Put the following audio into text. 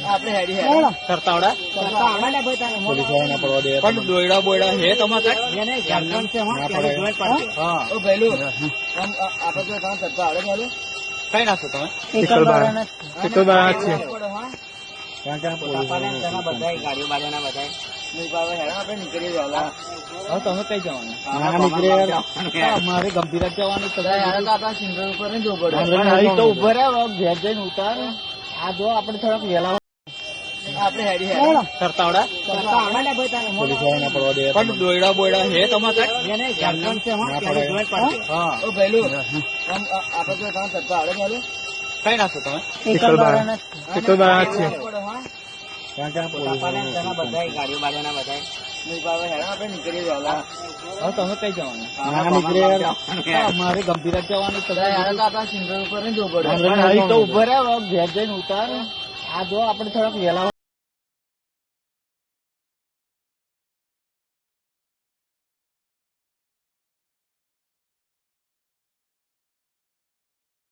આપણે હેડી કરતાવડા પોલીસ વાળાને પડવા દે પણ દોયડા બોયડા હે તમારે હા ઓ ભઈલું આપણે તો કામ કરતા આવડે ચાલુ કઈ નાખો તમે ચિકલબારા છે કારણ કે ગાડીઓ બાજુના બધા આપણે નીકળી જવા હવે તમે કઈ જવાનું ના નીકળે યાર મારે ગંભીર જ જવાનું તો આપણા સિંગર ઉપર જ જવું પડે અહીં તો ઉભો રહ્યા ઘેર જઈને ઉતાર આ જો આપણે થોડાક વહેલા આપણે હેડી કરતાવડા પોલીસ વાળાને પડવા દે પણ દોયડા બોયડા હે તમારે હા ઓ ભઈલું આપણે તો કામ કરતા આવડે ચાલુ કઈ નાખો તમે ચિકલબારા છે ગાડીઓ બાજુના બધા આપણે નીકળી જવા હવે તમે કઈ જવાનું ના નીકળે યાર મારે ગંભીર જ જવાનું તો આપણા સિંગર ઉપર જ જવું પડે અહીં તો ઉભો રહ્યા ઘેર જઈને ઉતાર આ જો આપણે થોડાક વહેલા